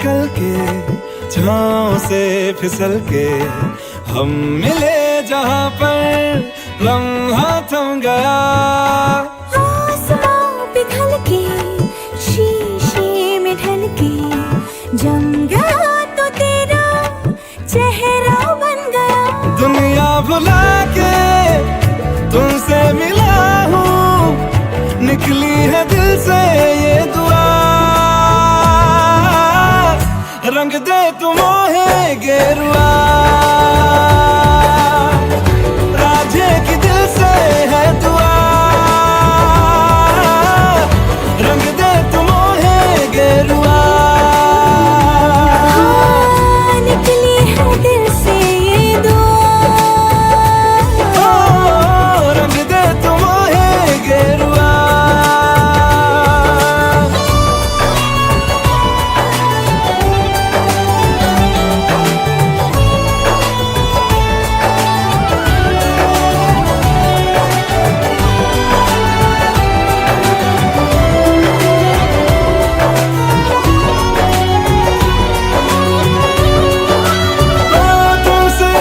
निकल के छाँव से फिसल के हम मिले जहाँ पर लम्हा थम गया। आसमां पिघल के शीशे में ढल के जम गया तो तेरा चेहरा बन गया। दुनिया भुला के तुमसे मिला हूँ, निकली है दिल से ये दुआ। रंग दे तुम मोहे गेरुआ, राझे की दिल से है दुआ। रंग दे तुम मोहे गेरुआ, हाँ, निकली है दिल से ये दुआ। रंग दे तुम मोहे गेरुआ।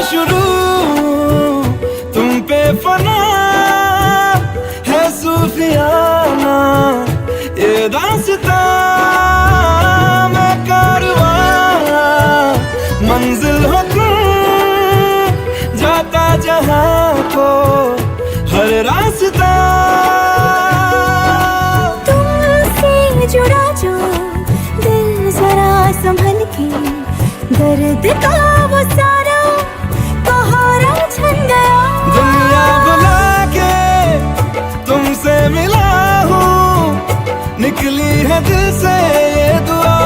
शुरू तुम पे फना है सूफियाना ये दास्तां, मैं कारवां मंजिल हो तुम, जाता जहां को हर रास्ता। तुमसे जुड़ा जो दिल जरा संभल के, दर्द का वो सारा छन गया। दुनिया बुला के तुमसे मिला हूँ, निकली है दिल से ये दुआ।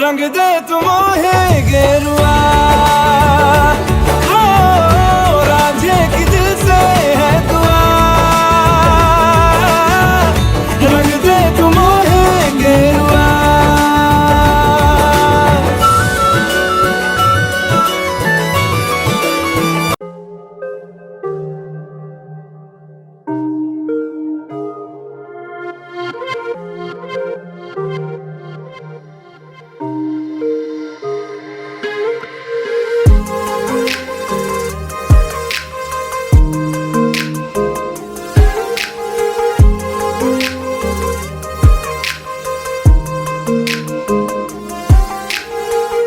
रंग दे तुम मोहे गेरुआ, राझे की दिल से है दुआ। रंग दे तुम मोहे गेरुआ।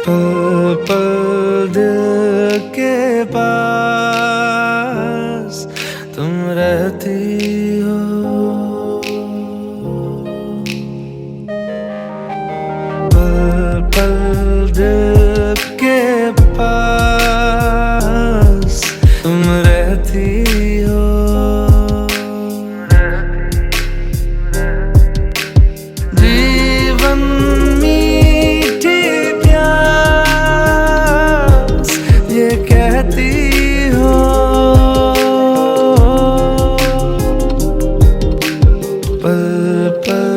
पल पल दिल के पास तुम रहती हो, पल पल दिल के पास तुम रहती हो। जीवन मीठी प्यास ये कहती हो, पल पल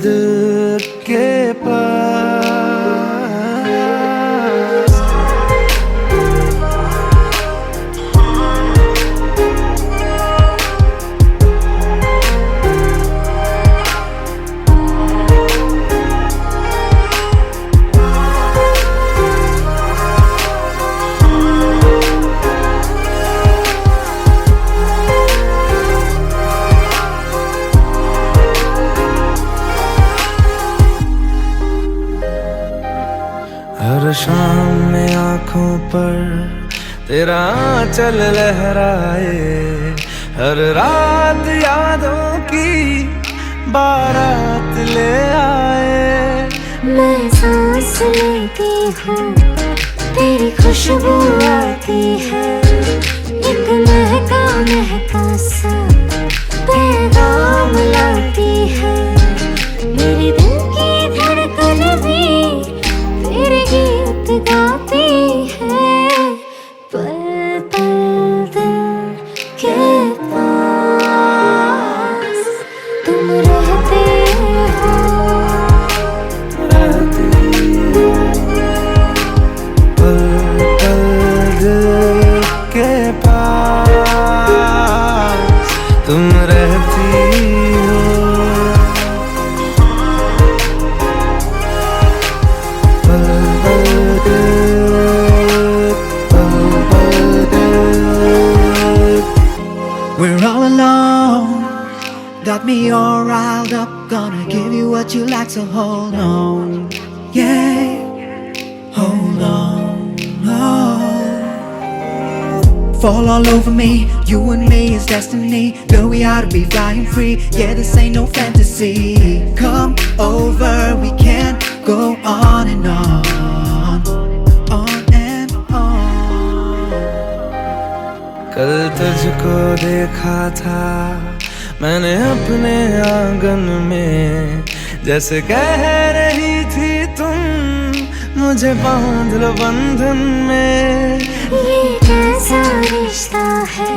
दिल के पास। हर शाम में आँखों पर तेरा आंचल लहराए, हर रात यादों की बारात ले आए। मैं सांस लेती हूँ तेरी खुशबू आती है, एक महका महका सा पैगाम लाती है। मेरे दिल की धड़कन भी तेरे गीत गाती है। पल पल दिल के पास तुम रहते हो, पल पल दिल के पास तुम रहती हो। me all riled up. Gonna give you what you like, so hold on. Yeah, hold on. Oh. Fall all over me, you and me is destiny. Girl, we ought to be flying free. Yeah, this ain't no fantasy. Come over, we can go on and on. On and on. कल तुझको देखा था मैंने अपने आंगन में, जैसे कह रही थी तुम मुझे बांध लो बंधन में। ये कैसा रिश्ता है,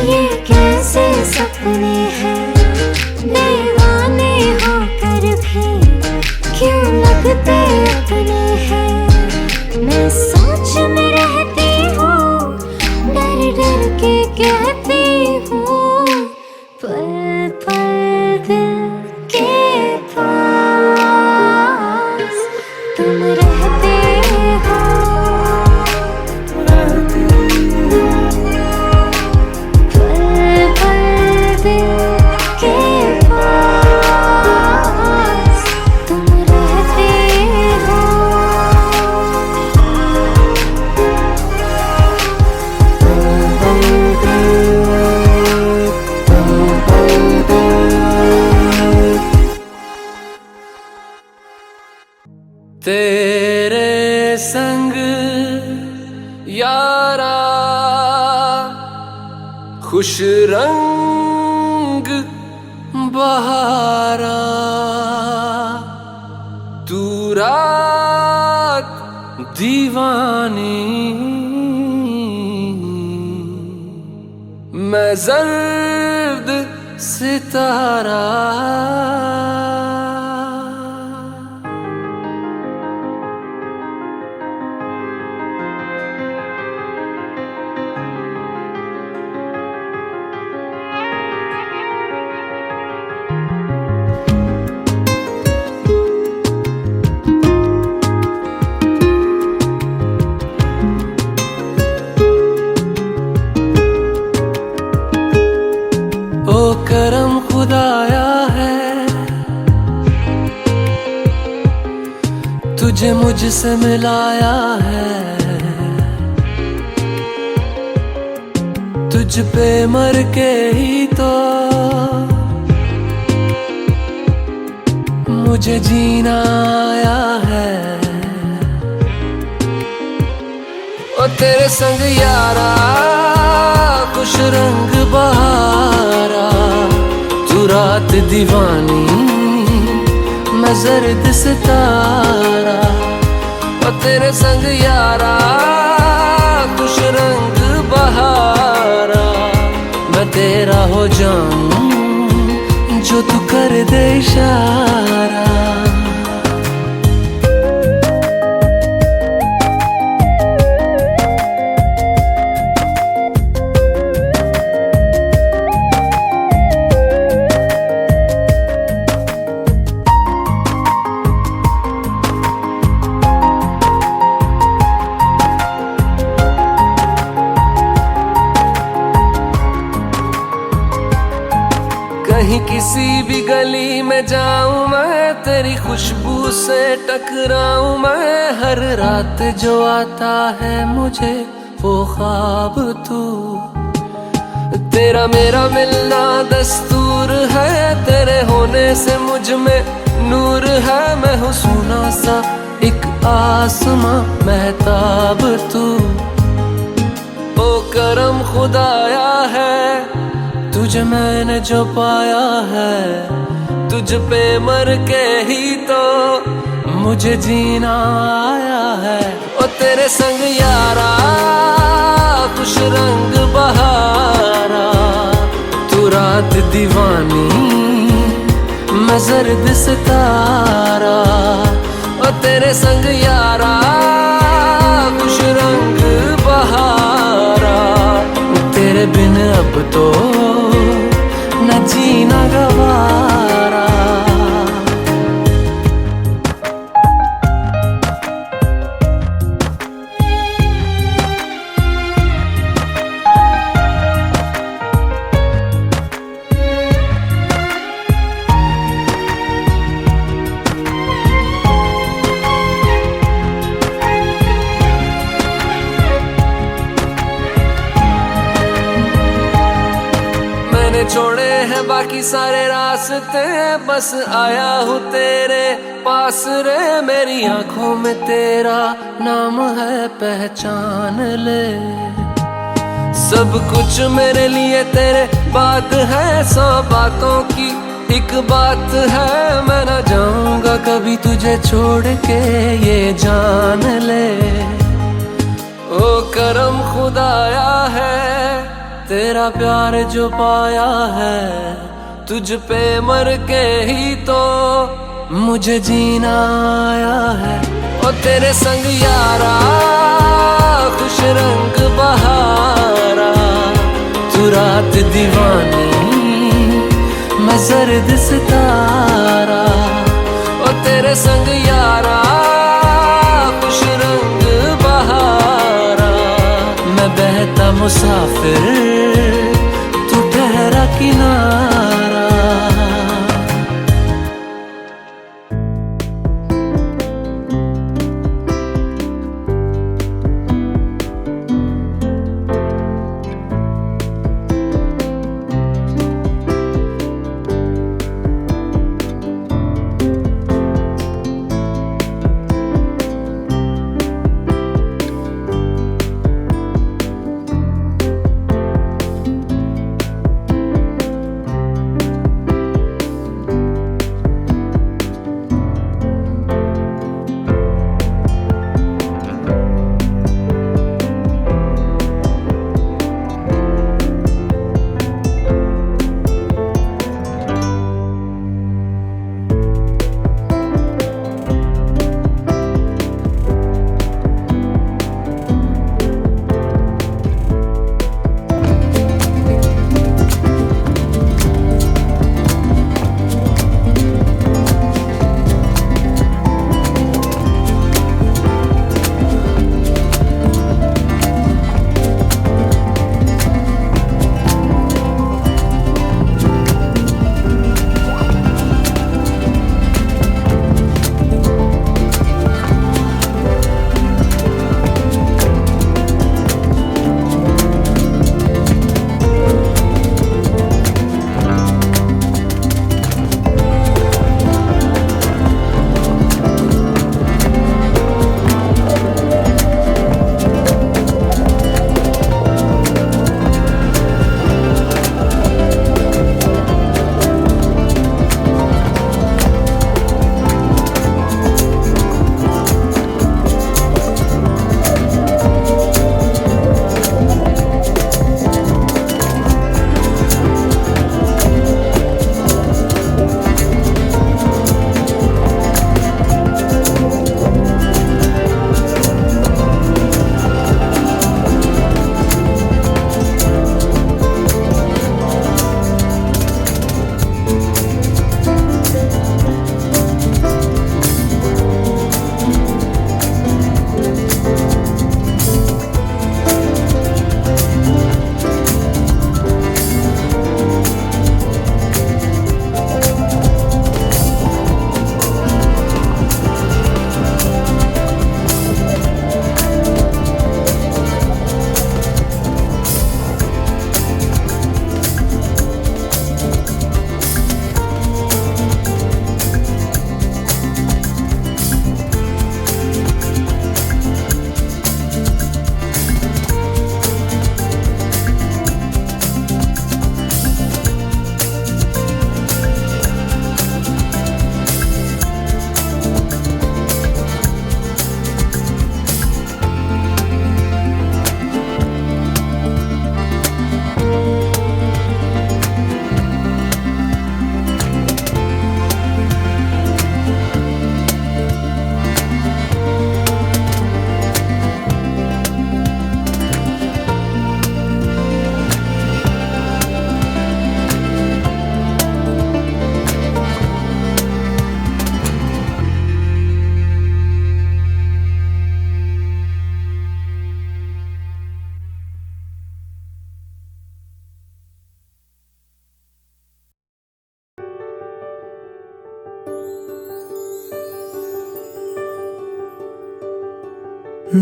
ये कैसे सपने हैं, दीवाने होकर भी क्यों लगते अपने हैं। मैं सोच में रहती हूँ, डर डर के कहती हूँ, पल पल दिल के पास तुम रहते हो। तेरे संग यारा खुश रंग बहारा, तू रात दीवानी, मैं जर्द सितारा। ओ करम खुदाया है, तुझे मुझसे मिलाया है। तुझ पे मर के ही तो मुझे जीना आया है। ओ तेरे संग यारा खुश रंग बहारा, तू रात दीवानी, मैं जर्द सितारा। ओ तेरे संग यारा खुश रंग बहारा, मैं तेरा हो जाऊं जो तू कर दे इशारा। कहीं किसी भी गली में जाऊं मैं, तेरी खुशबू से टकराऊं मैं। हर रात जो आता है मुझे वो ख्वाब तू, तेरा मेरा मिलना दस्तूर है। तेरे होने से मुझ में नूर है, मैं हूँ सोना सा एक आसमां महताब तू। ओ करम खुदाया है, तुझे मैंने जो पाया है। तुझ पे मर के ही तो मुझे जीना आया है। ओ तेरे संग यारा खुश रंग बहारा, तू रात दीवानी, मैं जर्द सितारा। ओ तेरे संग यारा खुश रंग बहारा, तेरे बिन अब तो न जीना गवारा। छोड़े हैं बाकी सारे रास्ते, बस आया हूँ तेरे पास रे। मेरी आंखों में तेरा नाम है, पहचान ले। सब कुछ मेरे लिए तेरे बात है, 100 बातों की एक बात है। मैं ना जाऊंगा कभी तुझे छोड़ के, ये जान ले। ओ करम खुदाया है, तेरा प्यार जो पाया है। तुझ पे मर के ही तो मुझे जीना आया है। ओ तेरे संग यारा खुश रंग बहारा, तू रात दीवानी मैं जर्द सितारा। ओ तेरे संग यारा खुश रंग बहारा, मैं बहता मुसाफिर तू ठहरा किनारा।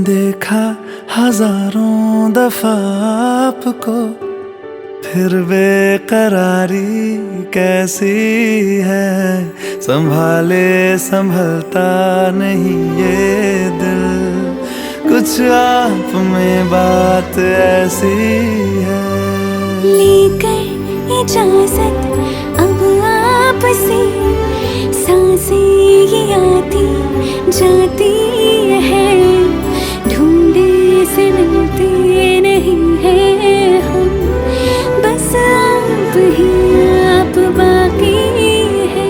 देखा हजारों दफा आपको, फिर बेकरारी कैसी है, संभाले संभलता नहीं ये दिल, कुछ आप में बात ऐसी है। लेकर इजाजत अब आपसे, सांसें ये आती जाती है, ढूंढे से मिलते नहीं है हम, बस आप ही आप बाकी है।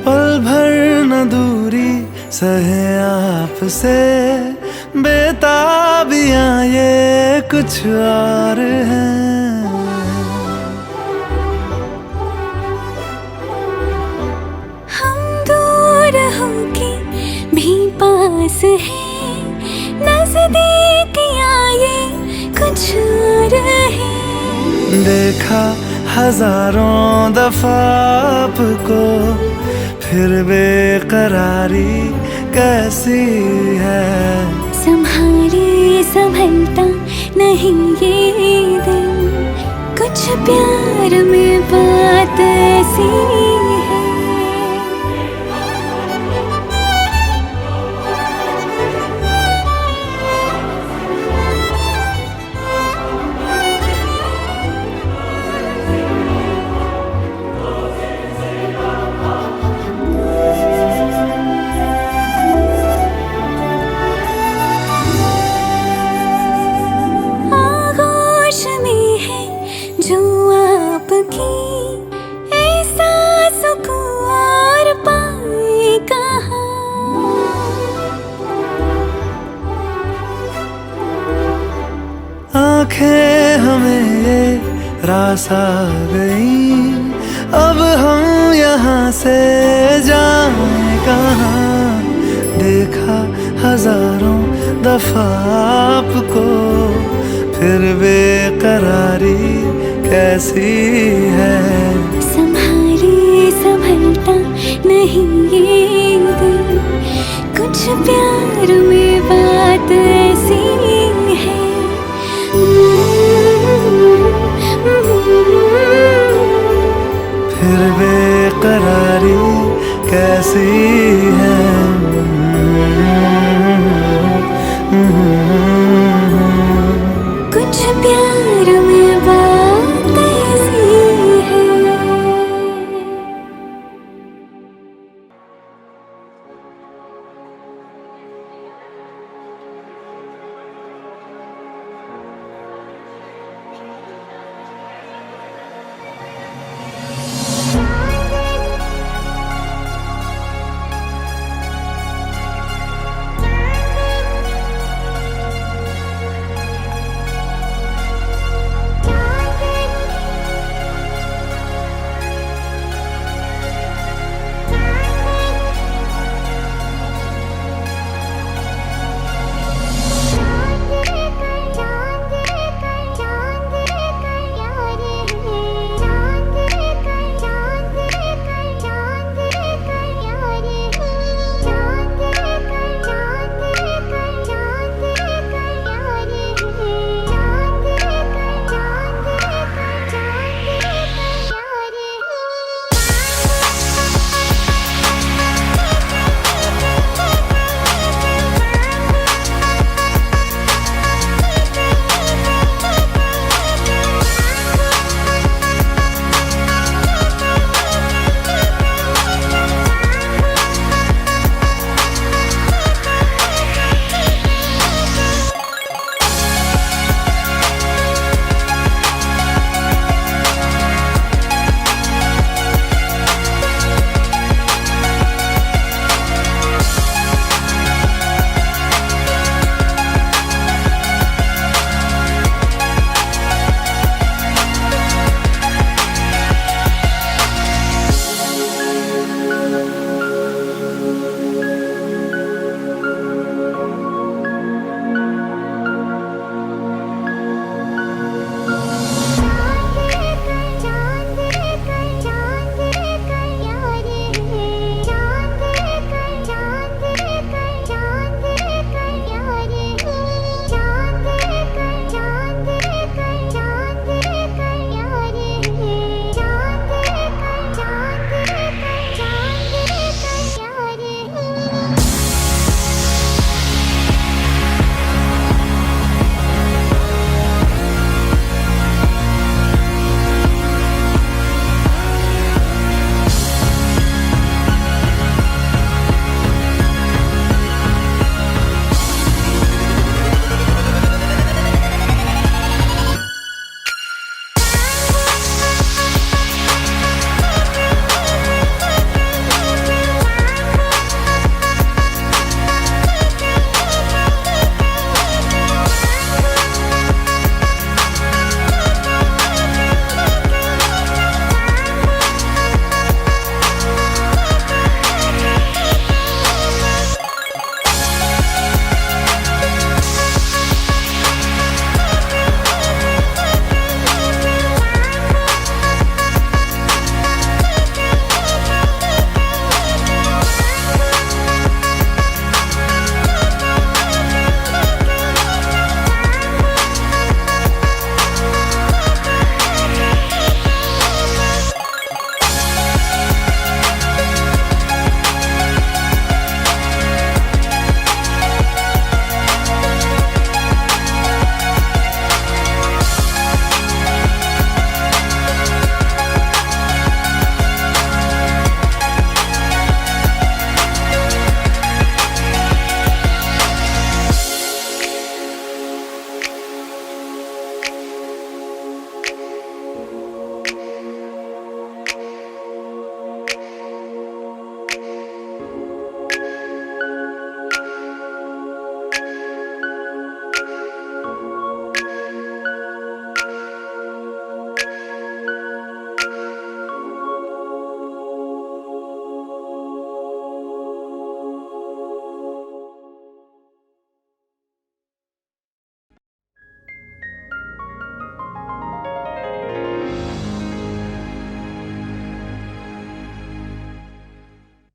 पल भर न दूरी सहे आपसे, बेताबियां ये कुछ और हैं। हम दूर होके भी पास हैं, नजदीकियां ये कुछ और है। देखा हजारों दफा आपको, फिर बेकरारी कैसी है, संभाले संभलता नहीं ये दिल, कुछ प्यार में बात ऐसी है। जो आपकी ऐसा सुकून और पाए कहाँ, आंखें हमें ये रास आ गई, अब हम यहाँ से जाएं कहाँ। देखा हजारों दफा आपको, फिर बेकरारी कैसी है, संभाले संभलता नहीं ये दिल, कुछ प्यार में बात ऐसी है। फिर बेकरारी कैसी